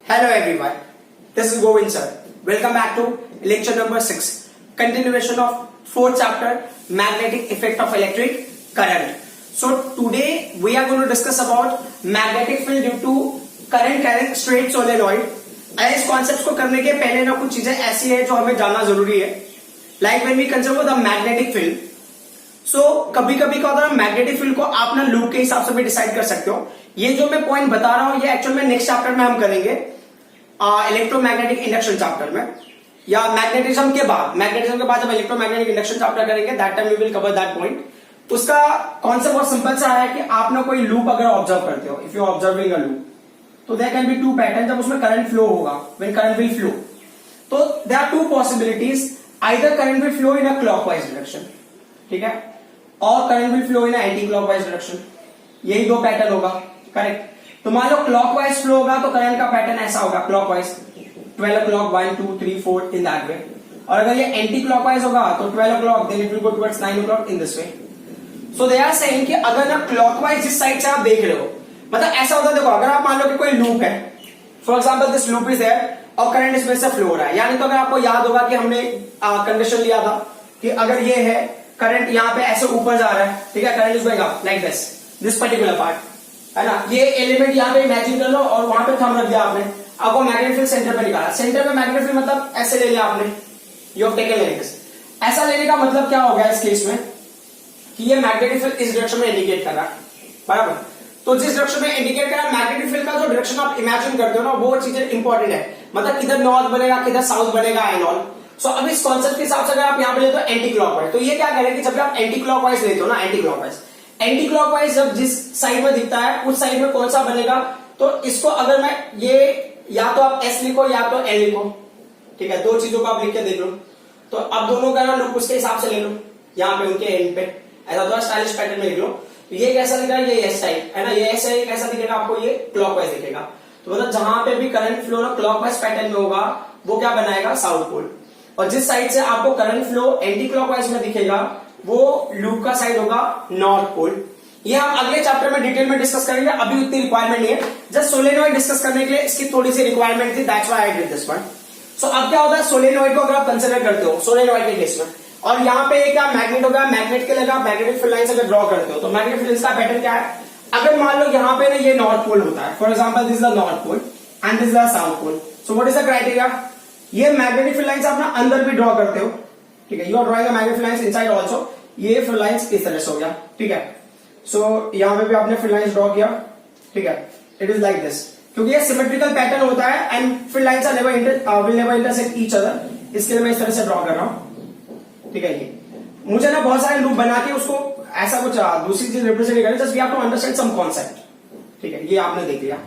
Hello everyone, this is Govind sir. Welcome back to lecture number 6, continuation of 4th chapter, magnetic effect of electric current. So today we are going to discuss about magnetic field due to current carrying straight solenoid. इस concept को करने के पहले ना कुछ चीजें ऐसी है जो हमें जानना जरूरी है. Like when we consider the magnetic field, so कभी कभी क्या होता है, मैग्नेटिक फील्ड को आप ना लूप के हिसाब से भी डिसाइड कर सकते हो. ये जो मैं पॉइंट बता रहा हूं ये एक्चुअल में नेक्स्ट चैप्टर में हम करेंगे, इलेक्ट्रोमैग्नेटिक इंडक्शन चैप्टर में, या मैग्नेटिज्म के बाद जब इलेक्ट्रोमैग्नेटिक इंडक्शन चैप्टर करेंगे that time we will cover that point. उसका कॉन्सेप्ट बहुत सिंपल सा है कि आप ना कोई लूप अगर ऑब्जर्व करते हो, if you observing a loop, तो there can be two pattern. जब उसमें करंट फ्लो होगा, व्हेन करंट विल फ्लो, तो there are two possibilities. Either current will flow in a clockwise direction, ठीक है, और current will flow in a anti clockwise direction. यही दो pattern होगा, करेक्ट. तो मान लो क्लॉकवाइज फ्लो होगा तो करंट का पैटर्न ऐसा होगा, clockwise 12 o'clock 1 2 3 4 in that way. और अगर ये एंटी क्लॉकवाइज होगा तो 12 o'clock then it will go towards 9 o'clock in this way. So they are saying कि अगर ना क्लॉकवाइज जिस साइड से आप देख रहे हो, मतलब ऐसा होता है, देखो अगर आप मान लो कि कोई लूप है, for example this loop is there और करंट इसमें से फ्लो हो रहा है. यानी तो अगर आपको याद होगा कि हमने कंडीशन लिया था कि अगर ये है करंट यहाँ पे ऐसे ऊपर जा रहा है, ठीक है, current is going up like this particular part, है ना. ये एलिमेंट यहाँ पे इमेजिन कर लो और वहां पे थंब रख दिया आपने. अब वो मैग्नेटिक फील्ड सेंटर पे निकाला, सेंटर पे मैग्नेटिक फील्ड मतलब ऐसे ले लिया आपने, you have taken like this. ऐसा लेने का मतलब क्या हो गया इस केस में कि ये मैग्नेटिक फील्ड इस डायरेक्शन में इंडिकेट कर रहा है, बराबर. तो जिस डायरेक्शन में इंडिकेट कर रहा है, मैग्नेटिक फील्ड का जो डायरेक्शन आप इमेजिन करते हो ना, वो चीजें इंपॉर्टेंट है. मतलब किधर नॉर्थ बनेगा, किधर साउथ बनेगा एंड ऑल. सो अब इस कॉन्सेप्ट के हिसाब से अगर आप यहाँ पे लेते हो एंटी क्लॉकवाइज, तो ये क्या करें कि जब भी आप एंटी क्लॉकवाइज लेते हो ना, एंटी क्लॉकवाइज जब जिस साइड में दिखता है उस साइड में कौन सा बनेगा, तो इसको अगर मैं ये या तो आप एस लिखो या तो एल लिखो, ठीक है, दो चीजों को आप लिख के देख लो. तो अब दोनों का ना लुक उसके हिसाब से ले लो, यहाँ पे उनके एंड पे ऐसा थोड़ा स्टाइलिश पैटर्न में लिख लो. तो ये कैसा दिख रहा है, ये एस टाइप है ना, ये एस है, कैसा दिखेगा आपको, ये क्लॉकवाइज दिखेगा. तो मतलब जहां पे भी करंट फ्लो ना क्लॉकवाइज पैटर्न में होगा वो क्या बनाएगा, साउथ पोल. और जिस साइड से आपको करंट फ्लो एंटी क्लॉकवाइज में दिखेगा वो लूप का साइड होगा नॉर्थ पोल. ये हम अगले चैप्टर में डिटेल में डिस्कस करेंगे, अभी उतनी रिक्वायरमेंट नहीं है. जस्ट सोलेनॉइड डिस्कस करने के लिए इसकी थोड़ी सी रिक्वायरमेंट थी, that's why I did this one. So अब क्या होता है, सोलेनॉइड को अगर आप कंसिडर करते हो सोलेनॉइड के केस में, और यहाँ पे क्या मैग्नेट होगा, मैग्नेट के लगा मैग्नेटिक फील्ड लाइंस अगर ड्रॉ करते हो तो मैग्नेटिक फील्ड का पैटर्न क्या है. अगर मान लो यहाँ पे ना ये नॉर्थ पोल होता है, for example this is the north pole and this is the south pole. So what is the criteria, ये मैग्नेटिक फील्ड लाइंस आप ना अंदर भी ड्रॉ करते हो, ठीक है, you are drawing magnetic field lines inside also. ये फील्ड लाइंस इस तरह से हो गया, ठीक है. सो यहाँ पे भी आपने फील्ड लाइंस ड्रॉ किया, ठीक है, इट इज लाइक दिस, क्योंकि ये सिमेट्रिकल पैटर्न होता है and field lines are will never intersect each other. इसके लिए मैं इस तरह से ड्रॉ कर रहा हूं, ठीक है. ये मुझे ना बहुत सारे लूप बना के उसको ऐसा कुछ दूसरी चीज रिप्रेजेंट करें, just we have to understand some concept, ठीक है. ये आपने देख लिया.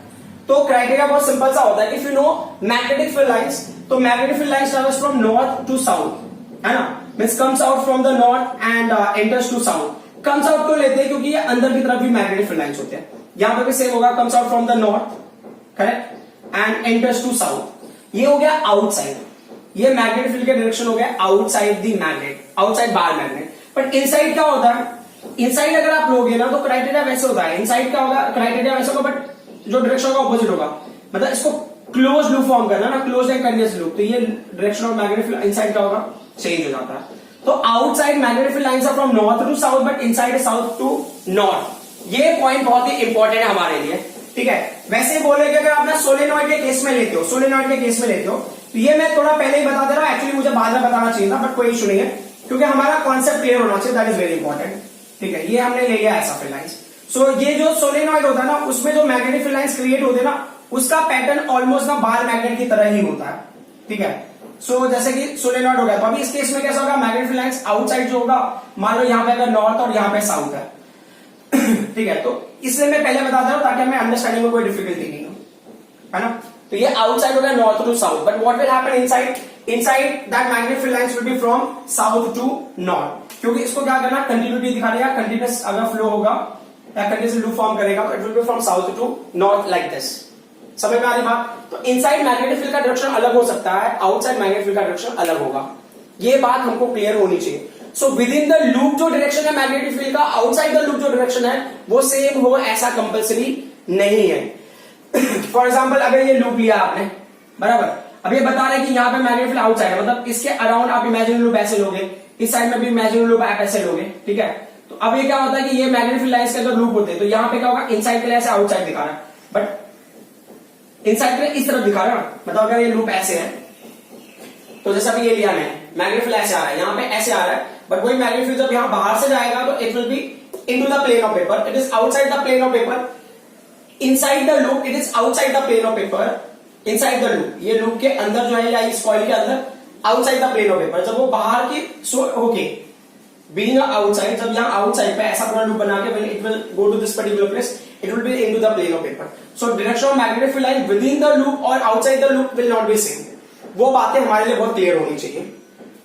तो क्राइटेरिया बहुत सिंपल सा होता है, if you know magnetic field lines, तो magnetic field lines travels from north to south, है ना, means comes out from the north and enters to south. Comes out क्यों लेते हैं, क्योंकि ये अंदर की तरफ भी मैग्नेटिक फील्ड लाइंस होते हैं. यहां पे भी सेम होगा, comes out from the north, correct, and enters to south. ये हो गया आउटसाइड, ये मैग्नेटिक फील्ड के डायरेक्शन हो गया outside the magnet, outside bar magnet. But inside क्या होता है, इनसाइड अगर आप लोगे ना तो क्राइटेरिया वैसे होता है. इनसाइड क्या होगा, क्राइटेरिया वैसे होगा बट जो डायरेक्शन होगा ऑपोजिट होगा. मतलब इसको क्लोज लूप फॉर्म करना ना, क्लोज एंड कंटिन्यूअस लूप, तो ये direction of magnetic field inside क्या होगा, चेंज हो जाता है. तो outside magnetic field lines are from north to south but inside is south to north. ये पॉइंट बहुत ही इंपॉर्टेंट है हमारे लिए, ठीक है. वैसे बोले कि अगर आप ना सोलेनॉइड के केस में लेते हो, तो ये मैं थोड़ा पहले ही बता दे रहा हूं, एक्चुअली मुझे बाद में बताना चाहिए था बट कोई इशू नहीं है, क्योंकि हमारा कॉन्सेप्ट क्लियर होना चाहिए, दैट इज वेरी इंपॉर्टेंट, ठीक है. ये हमने ले लिया ऐसा फील्ड लाइंस. सो ये जो सोलेनॉइड होता है ना, उसमें जो मैग्नेटिक फील्ड लाइंस क्रिएट होते हैं ना, उसका पैटर्न ऑलमोस्ट ना बार मैग्नेट की तरह ही होता है, ठीक है. सो जैसे कि सोलेनॉइड हो गया, तो अभी इस केस में कैसा होगा, मैग्नेटिक फील्ड लाइंस आउटसाइड जो होगा, मान लो यहाँ पे अगर नॉर्थ और यहाँ पे साउथ है, ठीक है, तो इसलिए मैं पहले बता दे रहा हूं ताकि हमें अंडरस्टैंडिंग में कोई डिफिकल्टी नहीं हो, है ना. तो ये आउटसाइड हो गया north to south, but what will happen inside, that magnetic field lines will be from south to north, क्योंकि इसको क्या करना, कंटिन्यूटी दिखा देगा, कंटिन्यूअस अगर फ्लो होगा या कंटिन्यूअस लूप फॉर्म करेगा तो it will be from south to north like this. समझ में आ रही बात. तो इनसाइड मैग्नेटिक फील्ड का डायरेक्शन अलग हो सकता है, आउटसाइड मैग्नेटिक फील्ड का डायरेक्शन अलग होगा. ये बात हमको क्लियर होनी चाहिए. So within the loop जो डायरेक्शन है मैग्नेटिक फील्ड का, आउटसाइड द लूप जो डायरेक्शन है वो सेम हो, ऐसा कंपल्सरी नहीं है. फॉर एग्जाम्पल अगर ये लूप लिया आपने, बराबर, अब ये बता रहे हैं कि यहाँ पे मैग्नेटिक फील्ड आउटसाइड है, मतलब इसके अराउंड आप इमेजिनरी लूप ऐसे लोगे, इस साइड में भी इमेजिनरी लूप आप ऐसे लोगे, ठीक है। तो अब ये क्या होता है कि ये मैग्नेटिक फील्ड लाइंस के अंदर लूप होते हैं, तो यहाँ पे क्या होगा, इनसाइड के लिए ऐसे आउटसाइड दिखा रहा है, बट इनसाइड के लिए इस तरफ दिखा रहा है। मतलब अगर ये लूप ऐसे है, तो जैसा भी ये लिया है, मैग्नेटिक फील्ड ऐसे आ रहा है, यहाँ पे ऐसे आ रहा है, बट वही मैग्नेटिक फील्ड जब यहाँ बाहर से जाएगा तो it will be into the plane of paper, it is outside the plane of paper, inside the loop it is outside the plane of paper, inside the loop, ये loop के अंदर जो है या इस कॉइल के अंदर outside the plane of paper, जब वो बाहर की ओके बीइंग आउटसाइड, जब यहाँ आउटसाइड पे ऐसा पूरा लूप बना के when it will go to this particular place, it will be into the plane of paper. So direction of magnetic field line within the loop और outside the loop will not be same. वो बातें हमारे लिए बहुत clear होनी चाहिए,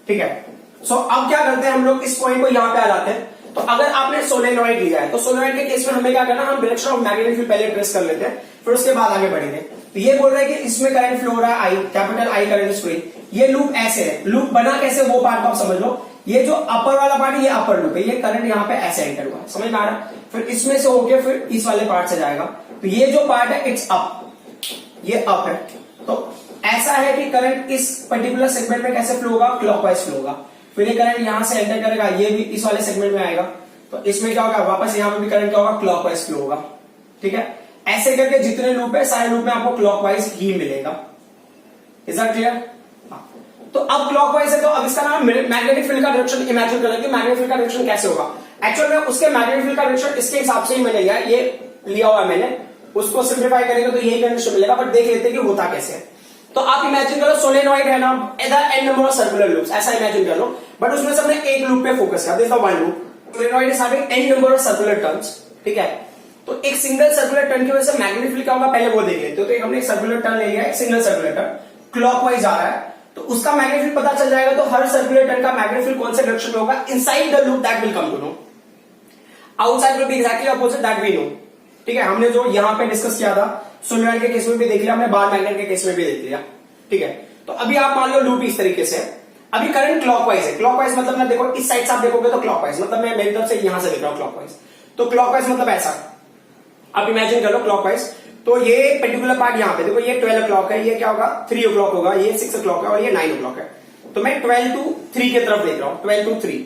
ठीक है। सो अब क्या करते हैं हम लोग, इस पॉइंट को यहाँ पे आ जाते हैं। तो अगर आपने सोलेनॉइड लिया है, तो सोलेनॉइड के केस में हमें क्या करना, हम डायरेक्शन ऑफ मैग्नेटिक फील्ड पहले ट्रेस कर लेते हैं, फिर उसके बाद आगे बढ़ेंगे। तो ये बोल रहे हैं कि इसमें करंट फ्लो हो रहा है I, capital I current is flowing, ये लूप ऐसे है, लूप बना कैसे वो पार्ट को आप समझ लो। ये जो अपर वाला पार्ट है ये अपर लूप है, ये करंट यहाँ पे ऐसे एंटर हुआ है, समझ में आ रहा है। फिर इसमें से होके फिर इस वाले पार्ट से जाएगा, तो ये जो पार्ट है इट्स अप, ये अप है। तो ऐसा है कि करंट इस पर्टिकुलर सेगमेंट में कैसे फ्लो होगा, क्लॉकवाइज फ्लो होगा। फिर ये करंट यहां से एंटर करेगा, ये भी इस वाले सेगमेंट में आएगा, तो इसमें क्या होगा, वापस यहाँ पे भी करंट क्या होगा, क्लॉकवाइज फ्लो होगा, ठीक है। ऐसे करके जितने लूप है सारे लूप में आपको क्लॉकवाइज ही मिलेगा। Is that clear? तो अब क्लॉकवाइज है, तो अब इसका नाम मैग्नेटिक फील्ड का डायरेक्शन इमेजिन करें कि मैग्नेटिक फील्ड का डायरेक्शन कैसे होगा। एक्चुअल में उसके मैग्नेटिक फील्ड का डायरेक्शन इसके हिसाब से ही मैंने लिया, ये लिया हुआ मैंने, उसको सिंप्लीफाई करेंगे तो यही कंडीशन मिलेगा, बट देख लेते हैं कि होता कैसे है। तो आप इमेजिन करो सोलेनॉइड है ना, इधर N number of circular loops, ऐसा इमेजिन कर लो, बट उसमें से हमने एक लूप पे फोकस किया, this the one loop. Solenoid is having an number of circular turns, ठीक है। तो एक सिंगल सर्कुलर टर्न की वजह से मैग्नेटिक फील्ड क्या होगा, पहले वो देख लेते हो। तो हमने एक सर्कुलर टर्न ले लिया, एक सिंगल सर्कुलर टर्न क्लॉकवाइज आ रहा है, तो उसका मैग्नेटिक फील्ड पता चल जाएगा। तो हर सर्कुलर टर्न का मैग्नेटिक फील्ड कौन से डायरेक्शन में होगा, inside the loop, that will come to know. Outside will be exactly opposite, that we know, ठीक है। हमने जो यहाँ पे डिस्कस किया था, सोलेनॉइड के केस में भी देख लिया हमने, बार मैग्नेट के केस में भी देख लिया, ठीक है। तो अभी आप मान लो लूप इस तरीके से, अभी करंट क्लॉकवाइज है। क्लॉकवाइज मतलब मैं देखो इस साइड से आप देखोगे तो क्लॉकवाइज, मतलब मैं मेरी तरफ से यहां से देख रहा हूं क्लॉकवाइज। तो क्लॉकवाइज मतलब ऐसा, आप इमेजिन कर लो क्लॉकवाइज। तो ये पर्टिकुलर पार्ट यहाँ पे देखो, ये 12 o'clock है, ये क्या होगा 3 o'clock होगा, ये 6 o'clock है और ये 9 o'clock है। तो मैं 12 to 3 की तरफ देख रहा हूं, 12 to 3।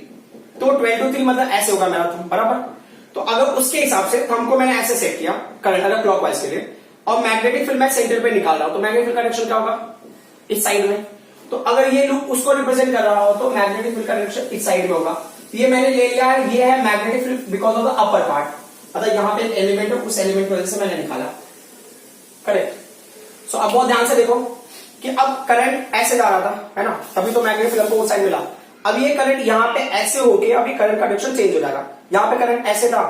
तो 12 to 3 मतलब ऐसे होगा मेरा थंब, बराबर। तो अगर उसके हिसाब से थंब को मैंने ऐसे सेट किया करंट अगर क्लॉकवाइज के लिए, और मैग्नेटिक फील्ड मैं सेंटर पे निकाल रहा हूं, तो मैग्नेटिक फील्ड का डायरेक्शन क्या होगा, इस साइड में। तो अगर ये लूप उसको रिप्रेजेंट कर रहा हो तो मैग्नेटिक फील्ड का डायरेक्शन इस साइड में होगा। तो ये मैंने ले लिया है, ये है magnetic field because of the upper part, मतलब यहाँ पे एलिमेंट है, उस एलिमेंट की वजह से मैंने निकाला, करेक्ट। सो अब बहुत ध्यान से देखो कि अब करंट ऐसे जा रहा था, है ना, तभी तो मैग्नेटिक फील्ड को उस साइड मिला। अब ये करंट यहाँ पे ऐसे होके अभी करंट का डायरेक्शन चेंज हो जाएगा। यहाँ पे करंट ऐसे था,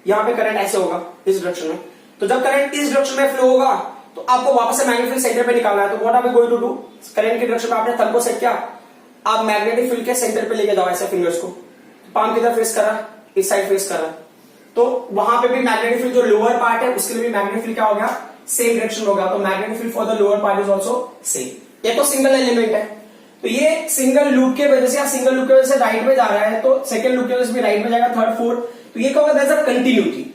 यहाँ पे करंट ऐसे होगा इस डायरेक्शन में। तो जब करंट इस डायरेक्शन में फ्लो होगा तो आपको वापस से मैग्नेटिक फील्ड सेंटर पे निकालना है। तो what are we going to do, current के डायरेक्शन में आपने थंब को सेट किया, आप मैग्नेटिक फील्ड के सेंटर पे लेके जाओ ऐसे फिंगर्स को, पाम किधर फेस कर रहा है, इस साइड फेस कर रहा है। तो वहां पे भी मैग्नेटिक फील्ड जो लोअर पार्ट है उसके लिए भी मैग्नेटिक फील्ड क्या हो गया, सेम डायरेक्शन होगा। तो magnetic field for the lower part is also same. ये तो सिंगल एलिमेंट है, तो ये सिंगल लूप के वजह से या सिंगल लूप की वजह से राइट में जा रहा है, तो सेकंड लूप की वजह से भी राइट में जाएगा, थर्ड फोर्थ। तो ये क्या होगा, दैट्स अ कंटिन्यूटी।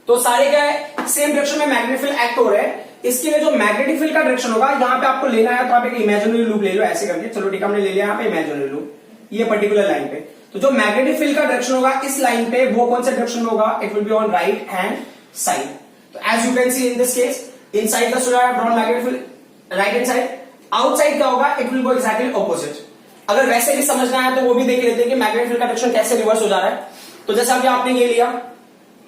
तो सारे क्या है, सेम डायरेक्शन में मैग्नेटिक फील्ड एक्ट हो रहे हैं। इसके लिए जो मैग्नेटिक फील्ड का डायरेक्शन होगा, यहाँ पे आपको लेना है तो आप एक इमेजिनरी लूप ले लो ऐसे करके। चलो ठीक है, हमने ले लिया यहाँ पे इमेजिनरी लूप, ये पर्टिकुलर लाइन पे। तो जो मैग्नेटिक फील्ड का डायरेक्शन होगा इस लाइन पे, वो कौन सा डायरेक्शन में होगा, it will be on right hand side. तो as you can see in this case, inside the सोलर ड्रॉन magnetic field right hand side, outside क्या होगा, it will go exactly opposite. अगर वैसे भी समझना है तो वो भी देख लेते हैं कि मैग्नेटिक फील्ड का डायरेक्शन कैसे रिवर्स हो जा रहा है। तो जैसे अभी आपने ये लिया,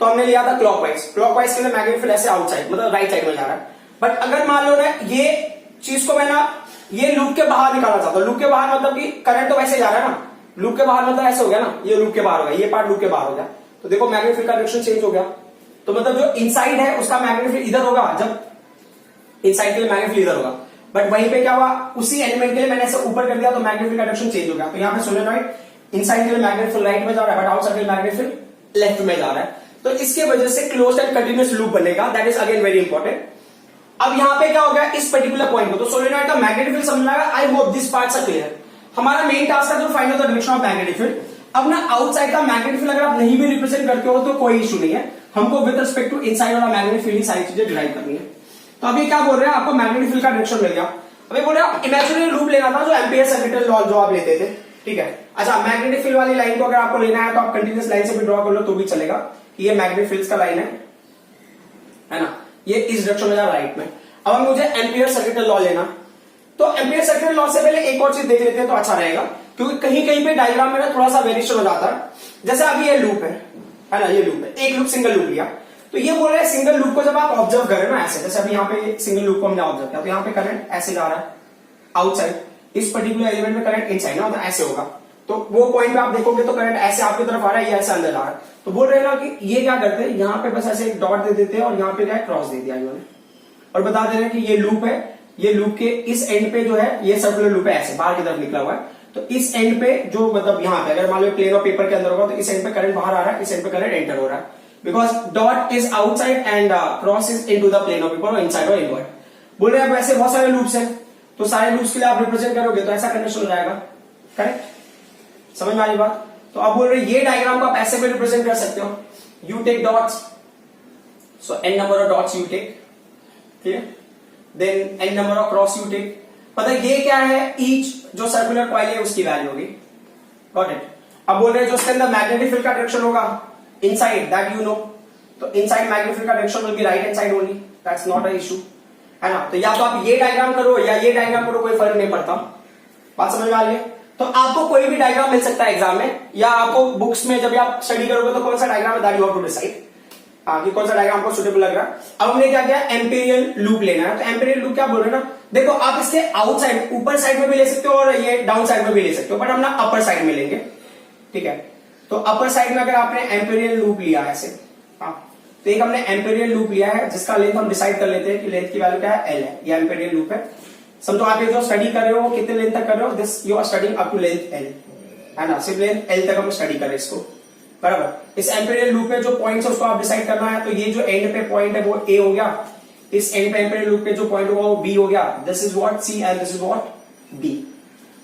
तो हमने लिया था क्लॉकवाइज, क्लॉकवाइज के लिए मैग्नेटिक फील्ड ऐसे आउटसाइड मतलब राइट साइड में जा रहा है। बट अगर मान लो ना ये चीज को मैं ना ये लूप के बाहर निकालना चाहता हूं, लूप के बाहर मतलब कि करंट तो वैसे जा रहा है ना, लूप के बाहर मतलब ऐसे हो गया ना, ये लूप के बाहर हो गया, ये पार्ट लूप के बाहर हो गया। तो देखो मैग्नेटिक फील्ड का डायरेक्शन चेंज हो गया। तो मतलब जो इनसाइड है उसका मैग्नेटिक फील्ड इधर होगा, जब इनसाइड के लिए मैग्नेटिक फील्ड इधर होगा। बट वहीं पे क्या हुआ, उसी एलिमेंट के लिए मैंने ऐसे ऊपर कर दिया तो मैग्नेटिक फील्ड का डायरेक्शन चेंज हो गया। तो यहाँ पे सोलेनॉइड इनसाइड के लिए मैग्नेटिक फील्ड राइट में जा रहा है, बट आउटसाइड के लिए मैग्नेटिक फील्ड लेफ्ट में जा रहा है। तो इसके वजह से क्लोज्ड एंड कंटिन्यूअस लूप बनेगा, that is again very important. अब यहाँ पे क्या हो गया, इस पर्टिकुलर पॉइंट को तो सोलेनॉइड का मैग्नेटिक फील्ड समझना है। I hope this parts are clear. हमारा मेन टास्क है to find out the direction of magnetic field. अब ना आउटसाइड का मैग्नेटिक फील्ड अगर आप नहीं भी रिप्रेजेंट करते हो तो कोई इशू नहीं है, हमको विद रिस्पेक्ट टू इनसाइड वाला मैग्नेटिक फील्ड ही सारी चीजें डिराइव करनी है। तो अभी क्या बोल रहे हैं, आपको मैग्नेटिक फील्ड का डायरेक्शन मिल गया। अभी बोल रहे हैं इमेजिनरी लूप लेना था जो एम्पियर सर्किट लॉ जो आप लेते थे, ठीक है। अच्छा, मैग्नेटिक फील्ड वाली लाइन को अगर आपको लेना है तो आप कंटिन्यूअस लाइन से भी ड्रॉ कर लो तो भी चलेगा कि ये मैग्नेटिक फील्ड का लाइन है ना, ये इस डायरेक्शन में जा राइट में। अब मुझे एम्पियर सर्किट लॉ लेना, तो एम्पियर सर्किट लॉ से पहले एक और चीज देख लेते हैं तो अच्छा रहेगा, क्योंकि कहीं कहीं पे डायग्राम में ना थोड़ा सा वेरिएशन हो जाता है। जैसे अभी ये लूप है ना, ये लूप है, एक लूप सिंगल लूप लिया, तो ये बोल रहे हैं सिंगल लूप को जब आप ऑब्जर्व करें ना ऐसे, जैसे अभी यहाँ पे सिंगल लूप को हमने ऑब्जर्व किया, तो यहाँ पे करंट ऐसे जा रहा है आउटसाइड, इस पर्टिकुलर एलिमेंट में करंट इनसाइड ना, तो ऐसे होगा। तो वो पॉइंट पे आप देखोगे तो करंट ऐसे आपकी तरफ आ रहा है, ये ऐसे अंदर आ रहा है। तो बोल रहे हैं ना कि ये क्या करते हैं, यहाँ पे बस ऐसे एक डॉट दे देते हैं और यहाँ पे क्या क्रॉस दे दिया इन्होंने, और बता दे रहे हैं कि ये लूप है, ये लूप के इस एंड पे जो है ये सर्कुलर लूप है, ऐसे बाहर की तरफ निकला हुआ है। तो इस एंड पे जो मतलब यहाँ पे अगर मान लो प्लेन ऑफ पेपर के अंदर होगा तो इस एंड पे करंट बाहर आ रहा है, इस एंड पे करंट एंटर हो रहा है, because dot is outside and cross is into the plane of paper और इनसाइड और इनवर्ड। बोल रहे हैं वैसे बहुत सारे लूप्स हैं, तो सारे लूप्स के लिए आप रिप्रेजेंट करोगे तो ऐसा कंडीशन हो जाएगा, करेक्ट, समझ में आ रही बात। तो अब बोल रहे ये डायग्राम को आप ऐसे भी रिप्रेजेंट कर सकते हो, you take dots, so N number of dots you take, ठीक है, then N number of cross you take. पता है ये क्या है, ईच जो सर्कुलर कॉइल है उसकी वैल्यू होगी, गॉट इट। अब बोल रहे हैं जो उसके अंदर मैग्नेटिक फील्ड का डायरेक्शन होगा इनसाइड, दैट यू नो, तो इनसाइड मैग्नेटिक फील्ड का direction will be right hand side only, that's not a issue, है ना। तो या तो आप ये डायग्राम करो या ये डायग्राम करो, कोई फर्क नहीं पड़ता, बात समझ में आ रही है। तो आपको कोई भी डायग्राम मिल सकता है एग्जाम में, या आपको बुक्स में जब आप स्टडी करोगे तो कौन सा डायग्राम है that you have to decide, कि कौन सा डायग्राम आपको सुटेबल लग रहा है। अब हमने क्या किया, एम्पीरियल लूप लेना है, तो एम्पीरियल लूप क्या बोल रहे हैं ना, देखो आप इसके आउटसाइड ऊपर साइड में भी ले सकते हो और ये डाउन साइड में भी ले सकते हो, बट हम ना अपर साइड में लेंगे, ठीक है। तो अपर साइड में अगर आपने एम्पीरियल लूप लिया है ऐसे, तो एक हमने एम्पीरियल लूप लिया है जिसका लेंथ हम डिसाइड कर लेते हैं कि लेंथ की वैल्यू क्या है, एल है, ये एम्पीरियल लूप है। समझो आप ये जो स्टडी कर रहे हो वो कितने लेंथ तक कर रहे हो, this you are studying up to length L, है ना, सिर्फ लेंथ एल तक हम स्टडी करें इसको, बराबर। इस एम्पीरियल लूप में जो पॉइंट्स है उसको आप डिसाइड करना है, तो ये जो एंड पे पॉइंट है वो ए हो गया, इस एंड पे एम्पीरियल लूप पे जो पॉइंट होगा वो बी हो गया, this is what C and this is what D,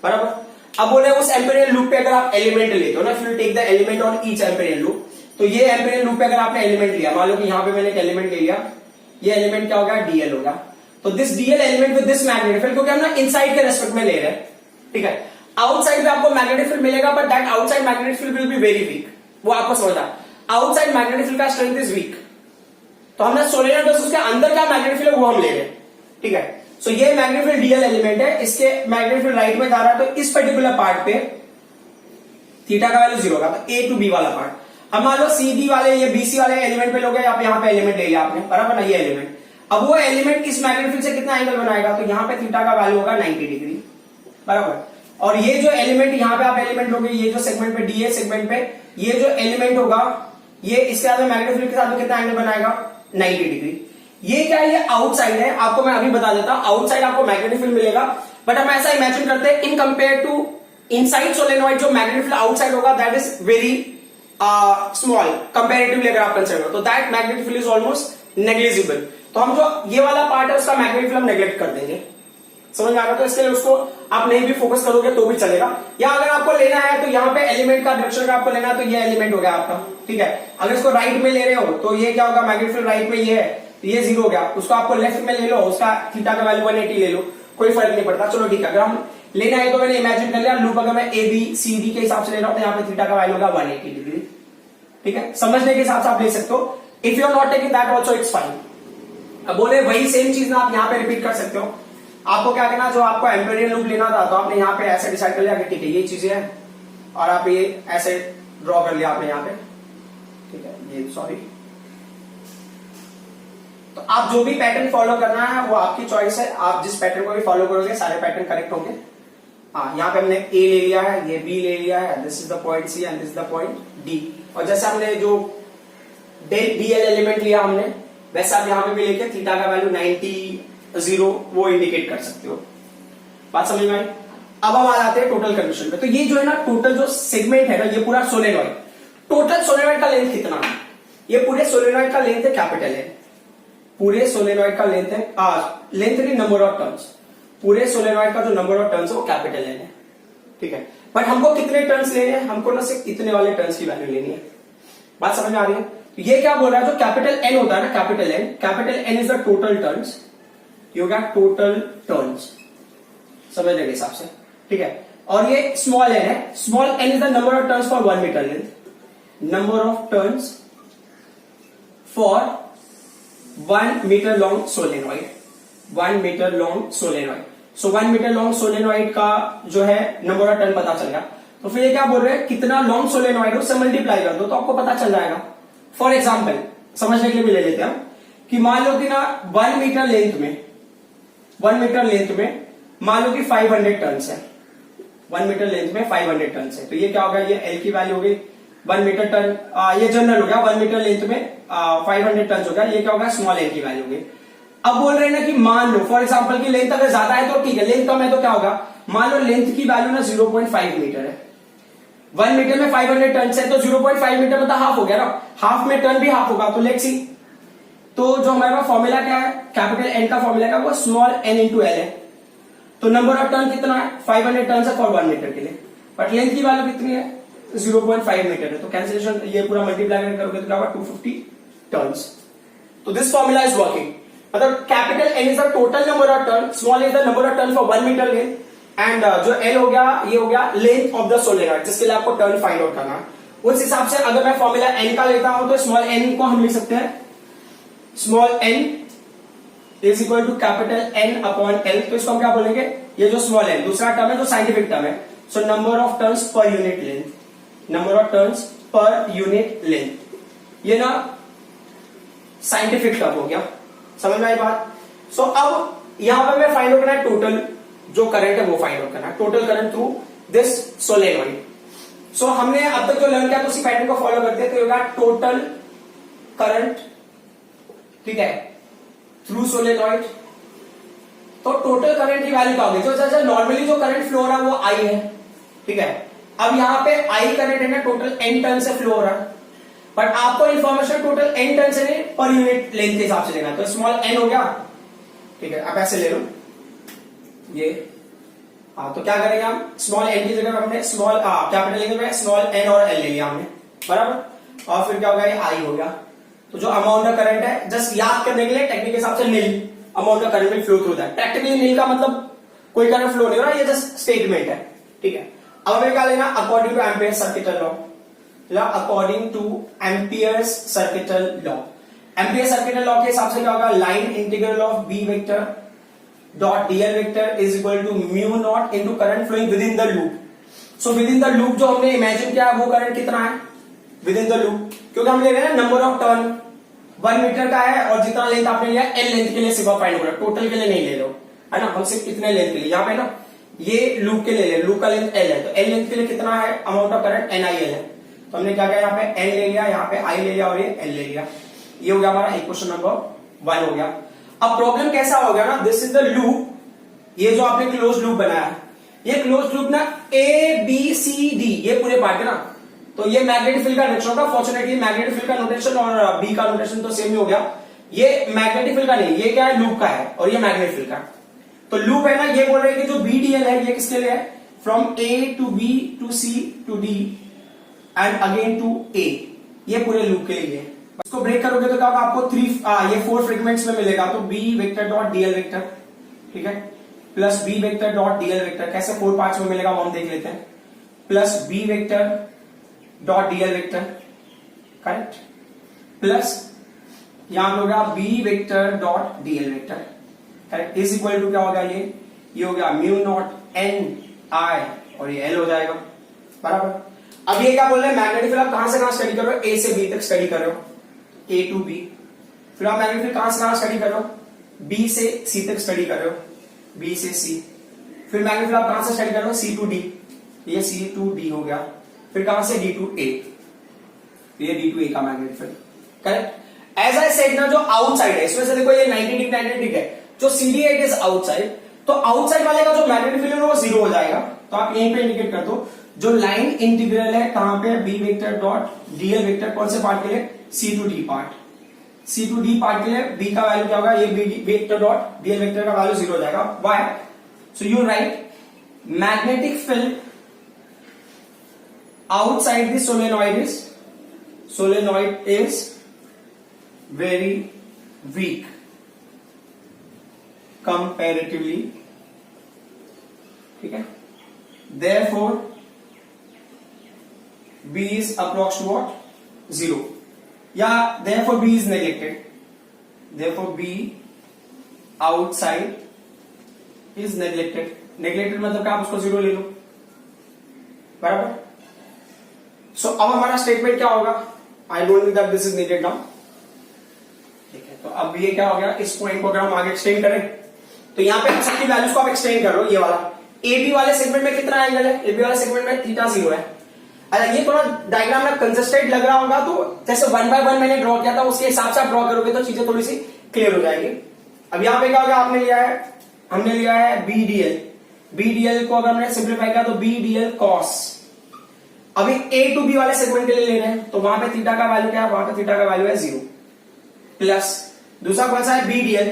बराबर। अब बोले उस एम्पीरियल लूप पे अगर आप एलिमेंट लेते हो ना, फिर you take the element on each amperian loop, तो ये एम्पीरियल लूप पे अगर आपने एलिमेंट लिया, मान लो कि यहाँ पे मैंने एक एलिमेंट ले लिया, ये एलिमेंट क्या हो गया, डीएल होगा, तो this DL element with this magnetic field, क्योंकि हम ना इनसाइड के रेस्पेक्ट में ले रहे हैं, ठीक है। आउटसाइड में आपको मैग्नेटिक फील्ड मिलेगा, but that outside magnetic field will be very weak, वो आपको समझना, आउटसाइड मैग्नेटिक फील्ड का स्ट्रेंथ इज वीक, तो हमने सोलेनोइड बस उसके अंदर क्या मैग्नेटिक फील्ड है वो हम ले रहे हैं, ठीक है। सो ये मैग्नेटिक फील्ड डीएल एलिमेंट है, इसके मैग्नेटिक फील्ड राइट में जा रहा है, तो इस पर्टिकुलर पार्ट पे थीटा का वैल्यू 0 होगा, तो ए टू बी वाला पार्ट। अब मान लो सी डी वाले, ये बीसी वाले एलिमेंट पे लोगे, आप यहाँ पे एलिमेंट ले लिया आपने, बराबर ना, ये एलिमेंट, अब वो एलिमेंट इस मैग्नेटिक फील्ड से कितना एंगल बनाएगा, तो यहाँ पे थीटा का वैल्यू होगा 90 डिग्री, बराबर। और ये जो एलिमेंट यहाँ पे आप एलिमेंट लोगे, ये जो सेगमेंट पे डी ए सेगमेंट पे ये जो एलिमेंट होगा, ये इसके साथ मैग्नेटिक फील्ड के साथ में कितना एंगल बनाएगा, 90 डिग्री। ये क्या है, ये आउटसाइड है, आपको मैं अभी बता देता हूं, आउटसाइड आपको मैग्नेटिक फील्ड मिलेगा, बट हम ऐसा इमेजिन करते हैं in compare to inside solenoid, जो मैग्नेटिक फील्ड आउटसाइड होगा that is very small comparatively, अगर आप कंसिडर करो तो that magnetic field is almost negligible. तो हम जो ये वाला पार्ट है उसका मैग्नेटिक फील्ड हम नेग्लेक्ट कर देंगे, समझ में आ रहा। तो इसके लिए उसको आप नहीं भी फोकस करोगे तो भी चलेगा। या अगर आपको लेना है तो यहाँ पे एलिमेंट का डायरेक्शन अगर आपको लेना है तो ये एलिमेंट हो गया आपका, ठीक है। अगर इसको राइट में ले रहे हो तो ये क्या होगा, मैग्नेटिक फील्ड राइट में ये है, ये 0 हो गया, उसको आपको लेफ्ट में ले लो, उसका थीटा का वैल्यू 180 ले लो, कोई फर्क नहीं पड़ता। चलो ठीक है, अगर हम लेना है तो मैंने इमेजिन कर लिया लूप, अगर मैं ए बी सी डी के हिसाब से ले रहा हूं तो यहाँ पे थीटा का वैल्यू होगा 180 डिग्री, ठीक है। समझने के हिसाब से आप ले सकते हो, if you are not taking that also it's fine. अब बोले वही सेम चीज ना आप यहाँ पे रिपीट कर सकते हो। आपको क्या करना, जो आपको एम्पीरियल लूप लेना था तो आपने यहाँ पे ऐसे डिसाइड कर लिया कि ठीक है ये चीजें हैं, और आप ये ऐसे ड्रॉ कर लिया आपने यहाँ पे, ठीक है, ये सॉरी। तो आप जो भी पैटर्न फॉलो करना है वो आपकी चॉइस है, आप जिस पैटर्न को भी फॉलो करोगे सारे पैटर्न करेक्ट होंगे। हाँ, यहाँ पे हमने ए ले लिया है, ये बी ले लिया है, this is the point C and this is the point D. और जैसे हमने जो डेल डीएल एलिमेंट लिया हमने, वैसे आप यहाँ पे भी लेके थीटा का वैल्यू 90 0 वो इंडिकेट कर सकते हो। बात समझ में आई। अब हम आ जाते हैं टोटल कंडीशन पे। तो ये जो है ना टोटल जो सेगमेंट है ना, ये पूरा सोलेनॉइड, टोटल सोलेनॉइड का लेंथ कितना है, ये पूरे सोलेनॉइड का लेंथ है कैपिटल है, पूरे सोलेनॉइड का लेंथ है, लेंथ नहीं नंबर ऑफ टर्न्स, पूरे सोलेनॉइड का जो नंबर ऑफ टर्न्स है वो कैपिटल एन है, ठीक है। बट हमको कितने टर्न्स लेने हैं, हमको ना सिर्फ इतने वाले टर्न्स की वैल्यू लेनी है। बात समझ में आ रही है। तो ये क्या बोल रहा है, जो कैपिटल एन होता है ना, capital N is the total turns, ये हो गया टोटल टर्न्स, समझने के हिसाब से, ठीक है। और ये स्मॉल एन है, small N is the number of turns for 1 metre length, number of turns for 1 metre long solenoid, 1 metre long solenoid. So 1 metre long solenoid का जो है नंबर ऑफ टर्न पता चल गया। तो फिर ये क्या बोल रहे हैं, कितना लॉन्ग सोलेनॉइड है उससे मल्टीप्लाई कर दो तो आपको पता चल जाएगा। फॉर एग्जाम्पल समझने के लिए भी ले लेते हैं कि मान लो कि ना 1 मीटर लेंथ में, 1 मीटर लेंथ में मान लो कि 500 टर्न्स है, 1 मीटर लेंथ में 500 टर्न्स है। तो ये क्या होगा, ये एल की वैल्यू हो गई 1 मीटर टन, ये जनरल हो गया 1 मीटर लेंथ में 500 टन हो गया। ये क्या होगा, स्मॉल एल की वैल्यू हो गई। अब बोल रहे हैं ना कि मान लो फॉर एग्जांपल की लेंथ अगर ज्यादा है तो ठीक है, लेंथ कम है तो क्या होगा, मान लो लेंथ की वैल्यू ना 0.5 मीटर है, 1 मीटर में 500 टन है तो 0.5 मीटर मतलब हाफ हो गया ना, हाफ में टन भी हाफ होगा। तो लेट्स सी, तो जो हमारे पास फॉर्मूला क्या है, कैपिटल एन का फॉर्मूला क्या, वो स्मॉल एन इंटू एल है। तो नंबर ऑफ टर्न कितना है, 500 टर्न है फॉर 1 मीटर के लिए, बट लेंथ की वैल्यू कितनी है 0.5 मीटर है। तो कैंसिलेशन ये पूरा मल्टीप्लाई करोगे तो क्या होगा 250 टर्न्स। तो दिस फॉर्मूला इज वर्किंग, मतलब capital N is the total number of turn, small is the number of turn for 1 metre length, and जो एल हो गया ये हो गया लेंथ ऑफ द सोलेनॉइड जिसके लिए आपको टर्न फाइंड आउट करना। उस हिसाब से अगर मैं फॉर्मूला एन का लेता हूं तो स्मॉल एन को हम लिख सकते हैं small N is equal to capital N upon L. तो इसको हम क्या बोलेंगे, ये जो स्मॉल एन दूसरा टर्म है जो साइंटिफिक टर्म है, so number of turns per unit length, number of turns per unit length, ये ना साइंटिफिक टर्म हो गया, समझ में आई बात। सो अब यहां पर मैं फाइंड आउट करना है टोटल जो करंट है वो फाइंड आउट करना है, total current through this solenoid. So हमने अब तक जो लर्न किया तो उसी पैटर्न को फॉलो करते हैं, तो होगा टोटल करंट, ठीक है, थ्रू सोलेनॉइड। तो टोटल करंट की वैल्यू क्या होगी, जो जैसे नॉर्मली जो करंट फ्लो हो रहा है वो आई है, ठीक है। अब यहां पे आई करंट है ना टोटल एन टर्न से फ्लो हो रहा है, बट आपको इन्फॉर्मेशन टोटल एन टर्न से नहीं पर यूनिट लेंथ के हिसाब से लेना। तो स्मॉल एन हो गया, ठीक है। अब ऐसे ले लो ये, हाँ तो क्या करेंगे हम, स्मॉल एन की जगह हमने स्मॉल कैपिटल लेंगे, स्मॉल एन और एल ले लिया हमने, बराबर। और फिर क्या होगा, ये आई हो गया। तो जो अमाउंट ऑफ करंट है जस्ट याद करने के लिए टेक्निक के हिसाब से nil amount of current will flow through that. Practically nil का मतलब कोई करंट फ्लो नहीं हो रहा, ये जस्ट स्टेटमेंट है, ठीक है। अब हमें क्या लेना, according to ampere circuital law, according to ampere's circuital law. Ampere circuital law के हिसाब से क्या होगा, line integral of B vector dot DL vector is equal to mu naught into current flowing within the loop. So within the loop जो हमने imagine किया वो current कितना है विद इन द लूप, क्योंकि हम ले रहे हैं नंबर ऑफ टर्न 1 मीटर का है और जितना लेंथ आपने लिया एल लेंथ के लिए सिर्फ फाइंड हो रहा है, टोटल के लिए नहीं ले लो, है ना। हम सिर्फ कितने लेंथ के लिए, यहाँ पे ना ये लूप के लिए ले, लूप का लेंथ एल है, तो एल लेंथ के लिए कितना है amount of current N I L है। तो हमने क्या किया, यहाँ पे एन ले लिया, यहाँ पे आई ले लिया और ये एल ले लिया। ये हो गया हमारा इक्वेशन नंबर 1 हो गया। अब प्रॉब्लम कैसा हो गया ना, दिस इज द लूप, ये जो आपने क्लोज लूप बनाया है, ये क्लोज लूप ना ए बी सी डी ये पूरे पार्ट है ना, तो ये मैग्नेटिक फील्ड का नोटेशन होगा। फॉर्चुनेटली मैग्नेटिक फील्ड का नोटेशन और बी का नोटेशन तो सेम ही हो गया। ये मैग्नेटिक फील्ड का नहीं, ये क्या है लूप का है और ये मैग्नेटिक फील्ड का। तो लूप है ना, ये बोल रहे हैं कि जो बी डी एल है ये किसके लिए है, from A to B to C to D and again to A, ये पूरे लूप के लिए। इसको ब्रेक करोगे तो क्या होगा, आपको ये 4 फ्रेगमेंट्स में मिलेगा। तो B vector dot DL vector, ठीक है, plus B vector dot DL vector, कैसे 4 पार्ट्स में मिलेगा वो हम देख लेते हैं। Plus B vector dot DL vector, correct, plus यहां होगा B vector dot DL vector, correct, is equal to क्या होगा, ये हो गया म्यू नॉट एन आई और ये एल हो जाएगा, बराबर। अब ये क्या बोल रहे हैं, मैग्नेटिक फील्ड आप कहां से कहां स्टडी कर रहे हो, ए से बी तक स्टडी कर रहे हो, ए टू बी। फिर आप मैग्नेटिक फील्ड कहां से कहां स्टडी कर रहे हो, बी से सी तक स्टडी कर रहे हो, बी से सी। फिर मैग्नेटिक फील्ड आप कहां से स्टडी कर रहे हो, सी टू डी, ये सी टू डी हो गया। फिर कहां से डी टू ए, ये डी टू ए का magnetic field, correct. As I said ना, जो आउटसाइड है इसमें से देखो ये 90 डिग्री है, जो CD है इट इज आउटसाइड, तो आउटसाइड वाले का जो मैग्नेटिक फील्ड है वो 0 हो जाएगा। तो आप यहीं पे इंडिकेट कर दो, जो लाइन इंटीग्रल है कहां पे, B vector dot DL vector, कौन से पार्ट के लिए, C to D part, C to D part के लिए बी का वैल्यू क्या होगा, ये B vector dot DL vector का वैल्यू 0 हो जाएगा। Why, so you write magnetic field outside the solenoid is very weak, comparatively, ठीक है। Therefore B is approx to what? 0, या therefore B is neglected, therefore B outside is neglected, neglected मतलब क्या, आप उसको 0 ले लो, बराबर। सो अब हमारा स्टेटमेंट क्या होगा, I don't think that this is needed now, ठीक है। तो अब ये क्या हो गया, इस पॉइंट को अगर हम आगे एक्सटेंड करें तो यहाँ पे सबकी वैल्यूज को आप एक्सटेंड कर लो, ये वाला ए बी वाले सेगमेंट में कितना एंगल है, ए बी वाले सेगमेंट में थीटा 0 है। अगर ये थोड़ा डायग्राम में कंसिस्टेंट लग रहा होगा तो जैसे 1 by 1 मैंने ड्रॉ किया था उसके हिसाब से आप ड्रॉ करोगे तो चीजें थोड़ी सी क्लियर हो जाएगी। अब यहाँ पे क्या हो गया, आपने लिया है, हमने लिया है BDL, BDL को अगर हमने सिंप्लीफाई किया तो BDL cos, अभी A टू B वाले सेगमेंट के लिए ले रहे हैं तो वहां पे थीटा का वैल्यू क्या है, वहां पे थीटा का वैल्यू है 0, प्लस दूसरा कौन सा है BDL,